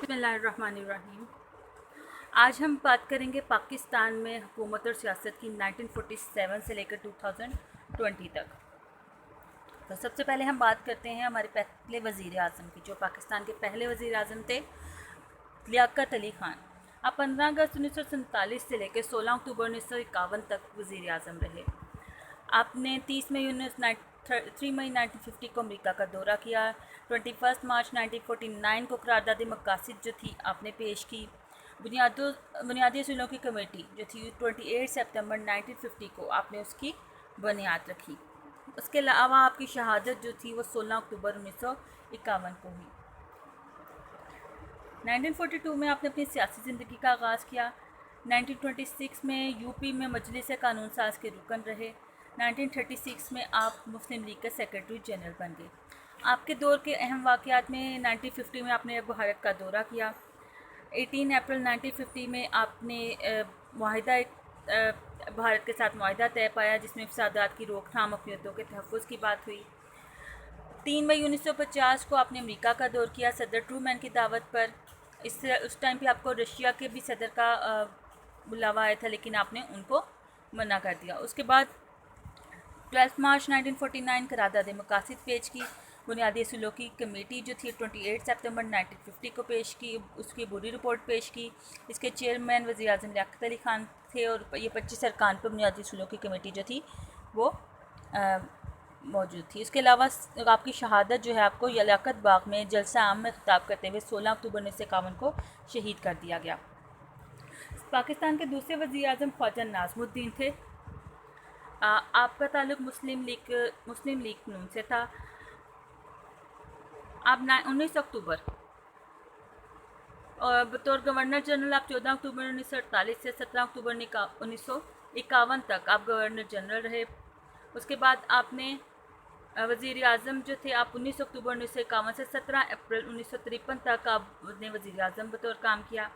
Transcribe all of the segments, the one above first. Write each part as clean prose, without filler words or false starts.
बिस्मिल्लाहिर्रहमानिर्रहीम। आज हम बात करेंगे पाकिस्तान में हुकूमत और सियासत की 1947 से लेकर 2020 तक। तो सबसे पहले हम बात करते हैं हमारे पहले वज़ीर आज़म की, जो पाकिस्तान के पहले वज़ीर आज़म थे, लियाकत अली ख़ान। आप 15 अगस्त 1947 से लेकर 16 अक्टूबर 1951 तक वज़ीर आज़म रहे। आपने 3 मई 1950 को अमेरिका का दौरा किया। 21 मार्च 1949 को करारदाद मकासिद जो थी आपने पेश की। बुनियादी असूलों की कमेटी जो थी 28 सितंबर 1950 को आपने उसकी बुनियाद रखी। उसके अलावा आपकी शहादत जो थी वो 16 अक्टूबर 1951 को हुई। 1942 में आपने अपनी सियासी ज़िंदगी का आगाज़ किया। 1926 में यूपी में मजलिस कानून साज के रुकन रहे। 1936 में आप मुस्लिम लीग के सेक्रेटरी जनरल बन गए। आपके दौर के अहम वाक़यात में 1950 में आपने भारत का दौरा किया। 18 अप्रैल 1950 में आपने भारत के साथ मुआहिदा तय पाया, जिसमें फसादात की रोकथाम, अपनियतों के तहफ़्फ़ुज़ की बात हुई। 3 मई 1950 को आपने अमेरिका का दौर किया सदर ट्रूमैन की दावत पर। उस टाइम पे आपको रशिया के भी सदर का बुलावा आया था, लेकिन आपने उनको मना कर दिया। उसके बाद 12 मार्च 1949 करारदाद मकासिद पेश की। बुनियादी असूलों की कमेटी जो थी 28 सितंबर 1950 को पेश की, उसकी बुरी रिपोर्ट पेश की। इसके चेयरमैन वज़ीर आज़म लियाकत अली ख़ान थे और ये 25 अरकान पर बुनियादी असूलों की कमेटी जो थी वो मौजूद थी। इसके अलावा आपकी शहादत जो है, आपको लियाकत बाग में जलसा आम में खिताब करते हुए 16 अक्टूबर 1951 को शहीद कर दिया गया। पाकिस्तान के दूसरे वज़ीर आज़म ख्वाजा नाज़मुद्दीन थे। आपका ताल्लुक़ मुस्लिम लीग नून से था। आप 19 अक्टूबर और बतौर गवर्नर जनरल आप 14 अक्टूबर 1948 से 17 अक्टूबर 1951 तक आप गवर्नर जनरल रहे। उसके बाद आपने वज़ीर आज़म जो थे, आप 19 अक्टूबर 1951 से 17 अप्रैल 1953 तक आपने वज़ीर आज़म बतौर काम किया।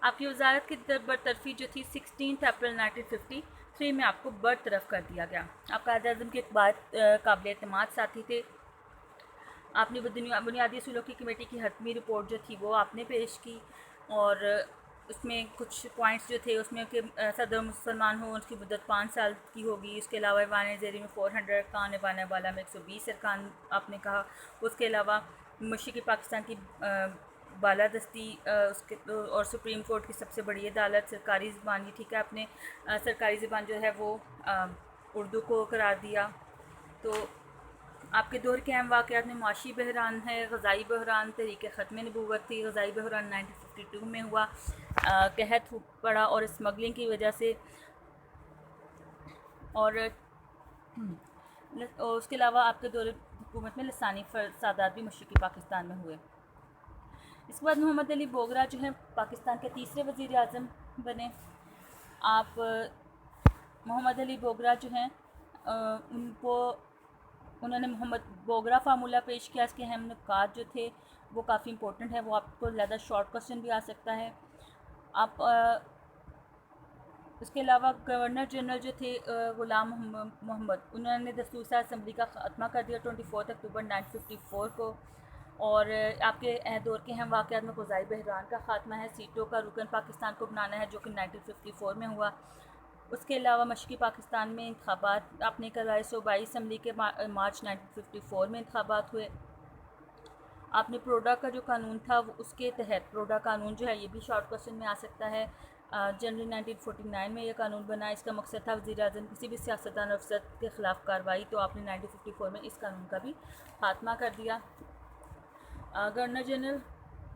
आपकी वजारत की बरतरफी जो थी 16 अप्रैल 1953 में आपको बरतरफ कर दिया गया। आप कायद आज़म के एक बात काबिल एतमाद साथी थे। आपने बुनियादी असूलों की कमेटी की हतमी रिपोर्ट जो थी वो आपने पेश की, और उसमें कुछ पॉइंट्स जो थे उसमें कि सदर मुसलमान हो उसकी मुद्दत 5 साल की होगी। उसके अलावा ईवान ज़ेरी में 400 अरकान, ईवान वाला में 120 अरकान आपने कहा। उसके अलावा मशरक़ी पाकिस्तान की बालादस्ती उसके और सुप्रीम कोर्ट की सबसे बड़ी अदालत, सरकारी ज़बान, ये ठीक है, आपने सरकारी ज़बान जो है वो उर्दू को करार दिया। तो आपके दौर के अहम वाक़यात में माशी बहरान है, ग़ज़ाई बहरान, तहरीक ख़त्म नबूवत थी। ग़ज़ाई बहरान 1952 में हुआ, कहत पड़ा और स्मगलिंग की वजह से, और उसके अलावा आपके दौर हुकूमत में लसानी फसादात भी मशरक़ी पाकिस्तान में हुए। इसके बाद मोहम्मद अली बोगरा जो है पाकिस्तान के तीसरे वज़ीर आज़म बने। आप मोहम्मद अली बोगरा जो हैं उन्होंने मोहम्मद बोगरा फार्मूला पेश किया। इसके अहम नुकात जो थे वो काफ़ी इंपॉर्टेंट है, वो आपको ज़्यादा शॉर्ट क्वेश्चन भी आ सकता है। आप उसके अलावा गवर्नर जनरल जो थे ग़ुलाम मोहम्मद, उन्होंने दस्तूर साज़ असम्बली का ख़ात्मा कर दिया 24 अक्टूबर 1954 को। और आपके दौर के अहम वाक़यात में ग़ज़ाई बहरान का ख़ात्मा है, सीटों का रुकन पाकिस्तान को बनाना है जो कि 1954 में हुआ। उसके अलावा मशरक़ी पाकिस्तान में इंतखाबात आपने करवाए। सूबाई असम्बली के मार्च 1954 में इंतखाबात हुए। आपने प्रोडा का जो कानून था वो उसके तहत, प्रोडा कानून जो है ये भी शॉर्ट क्वेश्चन में आ सकता है, जनवरी 1949 में यह कानून बना। इसका मकसद था वज़ीर आज़म किसी भी सियासतदान और अफसर के ख़िलाफ़ कार्रवाई, तो आपने 1954 में इस कानून का भी खात्मा कर दिया। गवर्नर जनरल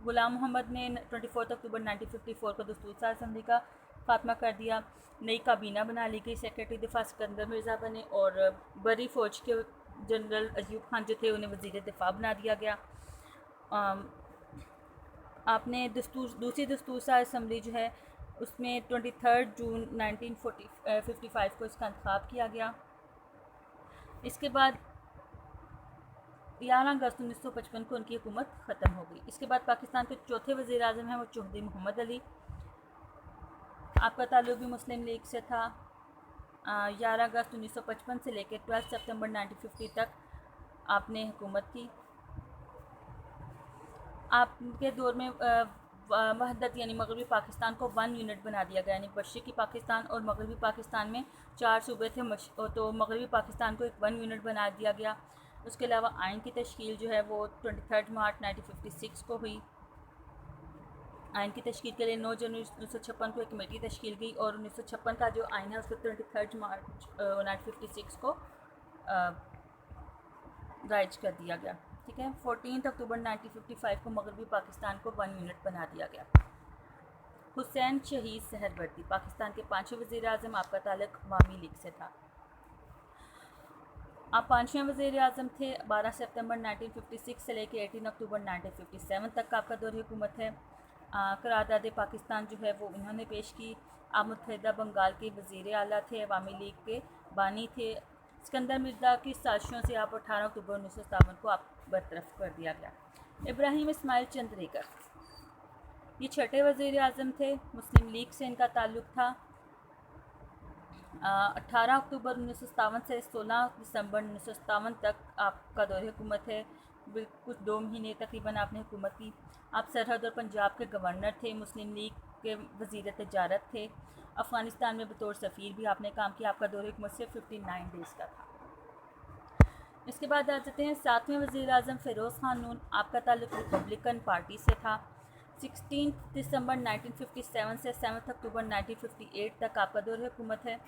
ग़ुलाम मोहम्मद ने 24 अक्टूबर 1954 को दस्तूर साज़ असम्बली का खात्मा कर दिया। नई काबीना बना ली गई। सेक्रेटरी दिफा सिकंदर मिर्ज़ा बने और बरी फ़ौज के जनरल अयूब खान जो थे उन्हें वज़ीर दिफा बना दिया गया। आपने दूसरी दस्तूर साज़ असम्बली जो है उसमें 23 जून 1955 को इसका इंतखाब किया गया। इसके बाद 11 अगस्त 1955 को उनकी हुकूमत ख़त्म हो गई। इसके बाद पाकिस्तान के चौथे वज़ीर आज़म हैं वो चौधरी मोहम्मद अली। आपका ताल्लुक़ भी मुस्लिम लीग से था। 11 अगस्त 1955 से लेकर 12 सितंबर 1950 तक आपने हुकूमत की। आपके दौर में वहदत यानी मगरबी पाकिस्तान को 1 यूनिट बना दिया गया, यानी मशरक़ी पाकिस्तान और मगरबी पाकिस्तान में 4 सूबे थे, तो मगरबी पाकिस्तान को एक 1 यूनिट बना दिया गया। उसके अलावा आइन की तश्कील जो है वो 23 मार्च 1956 को हुई। आइन की तश्कील के लिए 9 जनवरी 1956 को एक कमेटी तश्कील गई और 1956 का जो आइन है उसको 23 मार्च 1956 को राइज कर दिया गया। ठीक है, 14 अक्टूबर 1955 को मगरबी पाकिस्तान को 1 यूनिट बना दिया गया। हुसैन शहीद सहरवर्दी पाकिस्तान के 5वें वज़ीर आज़म, आपका ताल्लुक अवामी लीग से था। आप 5वें वज़ीर आज़म थे। 12 सितंबर 1956 से लेकर 18 अक्टूबर 1957 तक का आपका दौर हुकूमत है। करारदाद पाकिस्तान जो है वो उन्होंने पेश की। आप मुत्तहिदा बंगाल के वज़ीर आला थे, अवामी लीग के बानी थे। सिकंदर मिर्ज़ा की साजिशों से आप 18 अक्टूबर 1957 को आप बरतरफ कर दिया गया। इब्राहिम इस्माइल चंद्रेकर ये 6ठे वज़ीर आज़म थे, मुस्लिम लीग से इनका ताल्लुक़ था। 18 अक्टूबर 1957 से 16 दिसंबर 1957 तक आपका दौर हुकूमत है। कुछ 2 महीने तकरीबन आपने हुकूमत की। आप सरहद और पंजाब के गवर्नर थे, मुस्लिम लीग के वज़ीर तजारत थे। अफ़गानिस्तान में बतौर सफ़ीर भी आपने काम किया। आपका दौर हुकूमत सिर्फ 59 डेज़ का था। इसके बाद आ जाते हैं 7वें वज़ीर आज़म फ़िरोज़ ख़ान नून, आपका ताल्लुक़ रिपब्लिकन पार्टी से था। 16 दिसंबर 1957 से 7 अक्टूबर 1958 तक आपका दौर हुकूमत है।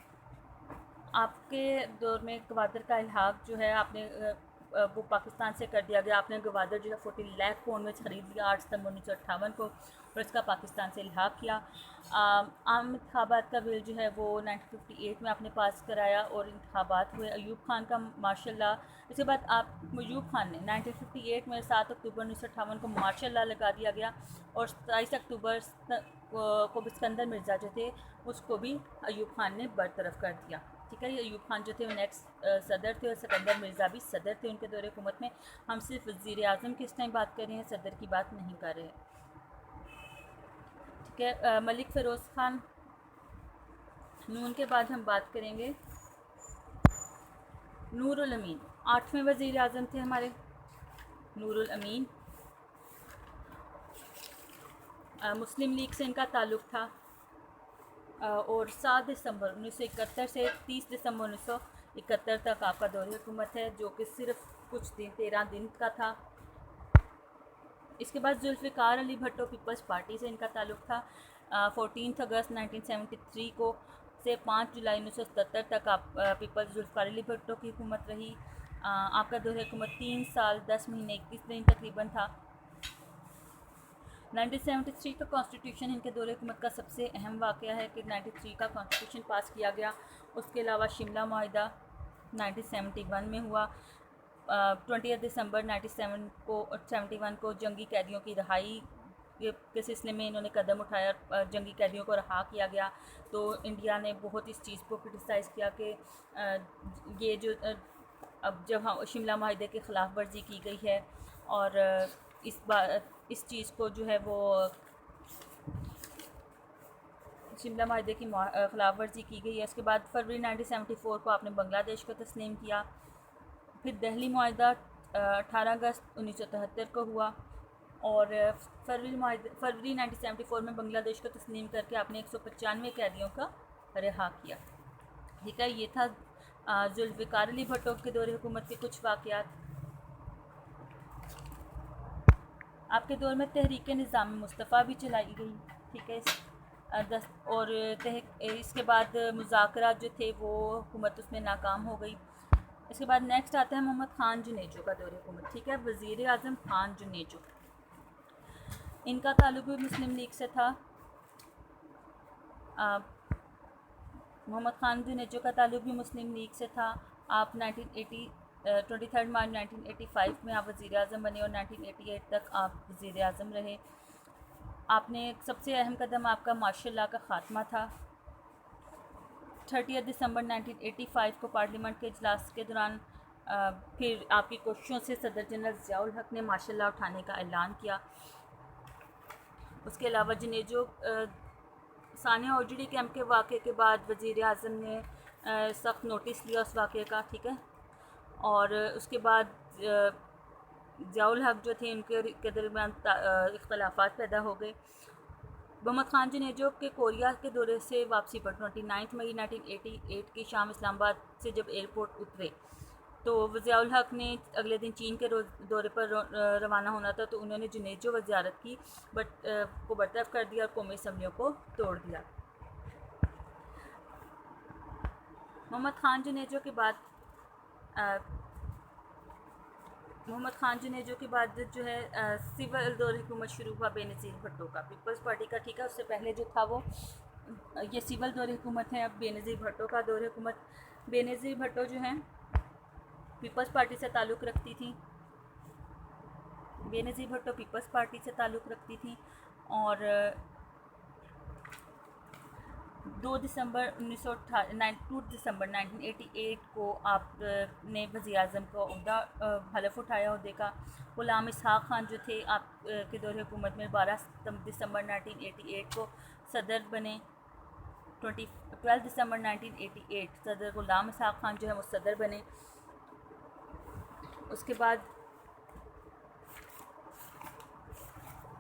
आपके दौर में गवादर का इल्हाक जो है आपने वो पाकिस्तान से कर दिया गया। आपने गवादर जो है 14 लाख पाउंड में ख़रीद लिया 8 सितंबर 1958 को और इसका पाकिस्तान से इल्हाक किया। आम इंतखाबात का बिल जो है वो 1958 में आपने पास कराया और इंतखाबात हुए अयूब खान का मार्शल लॉ। इसके बाद आप अयूब खान ने 1958 में 7 अक्टूबर 1958 को मार्शल लॉ लगा दिया गया और 27 अक्टूबर को सिकंदर मिर्ज़ा जो थे उसको भी अयूब खान ने बरतरफ कर दिया। ठीक है, ये अयूब खान जो थे वो नेक्स्ट सदर थे और सिकंदर मिर्ज़ा भी सदर थे उनके दौरे हुकूमत में। हम सिर्फ वज़ीर आज़म की इस टाइम बात कर रहे हैं, सदर की बात नहीं कर रहे हैं। ठीक है, मलिक फ़िरोज़ ख़ान नून के बाद हम बात करेंगे नूरुल अमीन। 8वें वज़ीर आज़म थे हमारे नूरुल अमीन। मुस्लिम लीग से इनका ताल्लुक़ था और 7 दिसंबर 1971 से 30 दिसंबर 1971 तक आपका दौर हुकूमत है, जो कि सिर्फ कुछ दिन 13 दिन का था। इसके बाद जुल्फ़िकार अली भट्टो पीपल्स पार्टी से इनका ताल्लुक़ था। 14 अगस्त 1973 को से 5 जुलाई 1977 तक आप पीपल्स जुल्फ़िकार अली भट्टो की हुकूमत रही। आपका दौर हुकूमत 3 साल 10 महीने 21 दिन तकरीबन था। 1973 का कॉन्स्टिट्यूशन इनके दौरे हुकूमत का सबसे अहम वाक़या है कि 93 का कॉन्स्टिट्यूशन पास किया गया। उसके अलावा शिमला माहिदा 1971 में हुआ। 20 दिसंबर 1971 को जंगी कैदियों की रहाई के सिलसिले में इन्होंने कदम उठाया, जंगी कैदियों को रहा किया गया। तो इंडिया ने बहुत इस चीज़ को क्रिटिसाइज़ किया कि ये जो अब जब हम शिमला माहिदे की ख़िलाफ़ वर्जी की गई है और इस चीज़ को जो है वो शिमला माहिदे की ख़िलाफ़ वर्जी की गई है। उसके बाद फरवरी 1974 को आपने बांग्लादेश को तस्लीम किया। फिर दिल्ली माहिदा 18 अगस्त 1973 को हुआ और फरवरी 1974 में बांग्लादेश को तस्लीम करके आपने 195 कैदियों का रिहा किया। ठीक है, ये था जुल्फ़िकार अली भट्टो के दौरे हुकूमत के कुछ वाक़यात। आपके दौर में तहरीक निज़ाम मुस्तफ़ा भी चलाई गई। ठीक है, और इसके बाद मुज़ाकरात जो थे वो हुकूमत उसमें नाकाम हो गई। इसके बाद नेक्स्ट आता है मोहम्मद ख़ान जुनेजो का दौरे हुकूमत। ठीक है, वज़ीर आज़म ख़ान जुनेजो, इनका ताल्लुक़ भी मुस्लिम लीग से था। मोहम्मद ख़ान जुनेजो का ताल्लुक़ भी मुस्लिम लीग से था। आप 23 मार्च 1985 में आप वज़ीर आज़म बने और 1988 तक आप वज़ीर आज़म रहे। आपने सबसे अहम कदम आपका मार्शल लॉ का ख़ात्मा था। 30 दिसंबर 1985 को पार्लियामेंट के इजलास के दौरान फिर आपकी कोशिशों से सदर जनरल ज़ियाउल हक़ ने मार्शल लॉ उठाने का ऐलान किया। उसके अलावा जुनेजो सानिया ओजड़ी कैंप के वाक़े के बाद वज़ीर आज़म ने सख्त नोटिस लिया उस वाक़े का। ठीक है, और उसके बाद ज़ियाउल हक जो थे उनके दरमियान इख्तलाफात पैदा हो गए। मोहम्मद खान जुनेजो के कोरिया के दौरे से वापसी पर 29 मई 1988 की शाम इस्लामाबाद से जब एयरपोर्ट उतरे तो ज़ियाउल हक ने अगले दिन चीन के दौरे पर रवाना होना था, तो उन्होंने जुनेजो व ज़ियारत की को बरतरफ कर दिया और कौमी असम्बलियों को तोड़ दिया। मोहम्मद खान जुनेजो के बाद जो है सिविल दौर हुकूमत शुरू हुआ बेनज़ीर भुट्टो का, पीपल्स पार्टी का, ठीक है। उससे पहले जो था वो ये सिविल दौर हुकूमत है। अब बेनज़ीर भुट्टो का दौर हुकूमत। बेनज़ीर भुट्टो जो है पीपल्स पार्टी से ताल्लुक़ रखती थी। बेनज़ीर भुट्टो पीपल्स पार्टी से ताल्लुक़ रखती थी और 2 दिसंबर 1988 को आपने वज़ीर आज़म का उहदा हलफ़ उठाया उहदे का। ग़ुलाम इसहाक़ खान जो थे आप के दौर हुकूमत में 12 दिसंबर 1988 को सदर बने। 12 दिसंबर 1988 सदर ग़ुलाम इसहाक़ खान जो है वो सदर बने। उसके बाद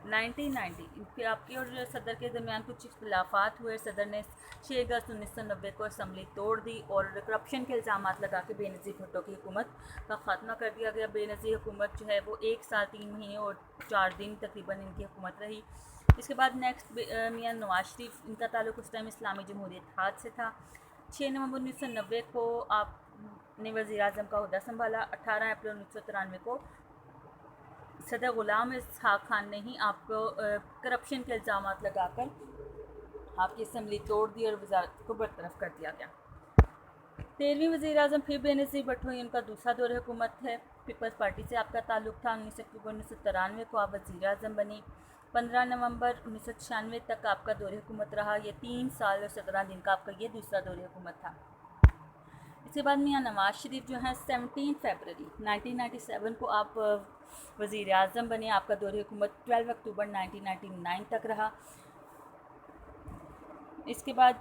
1990 फिर आपके और सदर के दरमियान कुछ इख्तिलाफ़ात हुए। सदर ने 6 अगस्त 1990 को असम्बली तोड़ दी और करप्शन के इल्ज़ाम लगा के बेनज़ीर भुट्टो की हुकूमत का ख़ात्मा कर दिया गया। बेनज़ीर हुकूमत जो है वो 1 साल 3 महीने और 4 दिन तकरीबन इनकी हुकूमत रही। इसके बाद नेक्स्ट मियां नवाज शरीफ, इनका ताल्लुक़ उस टाइम इस्लामी जमहूरियत इत्तेहाद से था। 6 नवंबर 1990 को आपने वज़ीर आज़म का ओहदा संभाला। 18 अप्रैल 1993 को सदर ग़ुलाम इसहाक़ खान ने ही आपको करप्शन के इल्ज़ाम लगाकर आपकी असम्बली तोड़ दी और वज़ारत को बरतरफ कर दिया गया। 13वीं वज़ीर आज़म फिर बेनज़ीर भुट्टो, उनका दूसरा दौर हुकूमत है। पीपल्स पार्टी से आपका ताल्लुक़ था। 19 अक्टूबर 1993 को आप वज़ीर आज़म बनी। 15 नवंबर 1996 तक आपका दौर हुकूमत रहा। ये 3 साल और 17 दिन का आपका ये दूसरा दौर हुकूमत था। इसके बाद मियां नवाज शरीफ जो हैं 17 फरवरी 1997 को आप वज़ीर आज़म बने। आपका दौर हुकूमत 12 अक्टूबर 1999 तक रहा। इसके बाद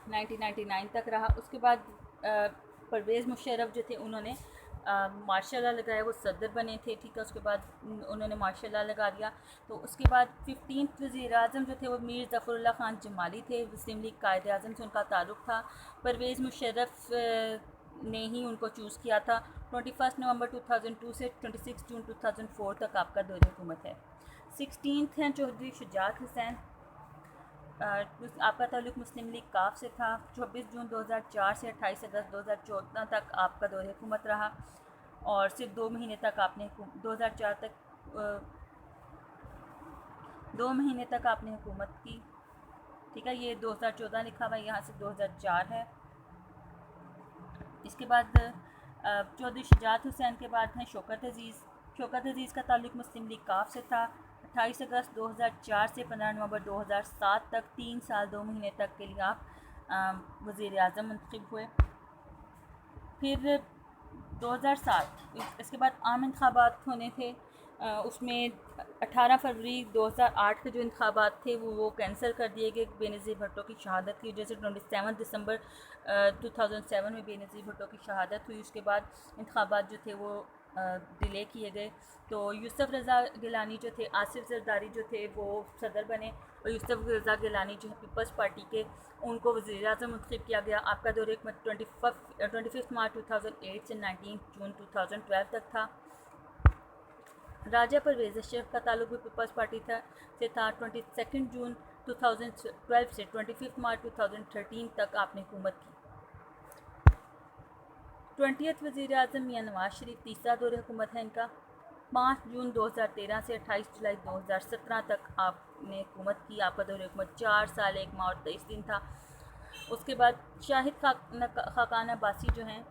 1999 तक रहा। उसके बाद परवेज़ मुशर्रफ जो थे उन्होंने मार्शल लॉ लगाया, वो सदर बने थे, ठीक है। उसके बाद उन्होंने मार्शल लॉ लगा दिया। तो उसके बाद 15th वज़ीर आज़म जो थे वो मीर ज़फ़रुल्लाह ख़ान जमाली थे। मुस्लिम लीग कायद आज़म से उनका ताल्लुक़ था। परवेज़ मुशर्रफ ने ही उनको चूज़ किया था। 21 नवंबर 2002 से 26 जून 2004 तक आपका दौर हुकूमत है। 16th हैं चौधरी शुजात हुसैन, आपका ताल्लुक़ मुस्लिम लीग काफ से था। 24 जून 2004 से 28 अगस्त 2014 तक आपका दौर हुकूमत रहा और सिर्फ 2 महीने तक आपने 2004 तक 2 महीने तक आपने हुकूमत की, ठीक है। ये 2014 लिखा हुआ है, यहाँ से 2004 है। इसके बाद चौधरी शुजात हुसैन के बाद हैं शौकत अज़ीज़। शौकत अज़ीज़ का ताल्लुक़ मुस्लिम लीग काफ से था। 28 अगस्त 2004 से 15 नवंबर 2007 तक 3 साल 2 महीने तक के लिए आप वज़ीर आज़म मुंतखब हुए। फिर 2007 इसके बाद आम इंतखाबात होने थे। उसमें 18 फरवरी 2008 के जो इंतखाबात थे वो कैंसिल कर दिए गए बेनज़ीर भुट्टो की शहादत की वजह से। 27 दिसंबर 2007 में बेनज़ीर भुट्टो की शहादत हुई। उसके बाद इंतखाबात जो थे वो डिले किए गए। तो यूसुफ रज़ा गिलानी जो थे, आसिफ ज़रदारी जो थे वो सदर बने और यूसुफ रज़ा गिलानी जो है पीपल्स पार्टी के, उनको वज़ीर आज़म मुंतखब किया गया। आपका दौर हुकूमत 25 मार्च 2008 से 19 जून 2012 तक था। राजा परवेज़ अशरफ का ताल्लुक़ भी पीपल्स पार्टी से था। 22 जून 2012 से 25 मार्च 2013 तक आपने हुकूमत की। 20th वज़ीर आज़म मियां नवाज शरीफ, तीसरा दौर हुकूमत है इनका। 5 जून 2013 से 28 जुलाई 2017 तक आपने हुकूमत की। आपका दौर हुकूमत 4 साल 1 माह और 23 दिन था। उसके बाद शाहिद खाकान अब्बासी जो हैं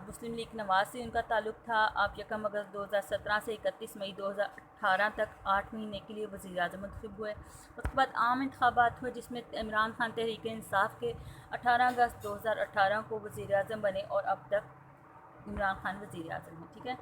मुस्लिम लीग नवाज से उनका ताल्लुक़ था। आप 1 अगस्त 2017 से 31 मई 2018 तक 8 महीने के लिए वज़ीर आज़म मुंतखब हुए। उसके बाद आम इंतखाबात हुए जिसमें इमरान खान तहरीक इंसाफ के 18 अगस्त 2018 को वज़ीर आज़म बने और अब तक इमरान खान वज़ीर आज़म हैं, ठीक है।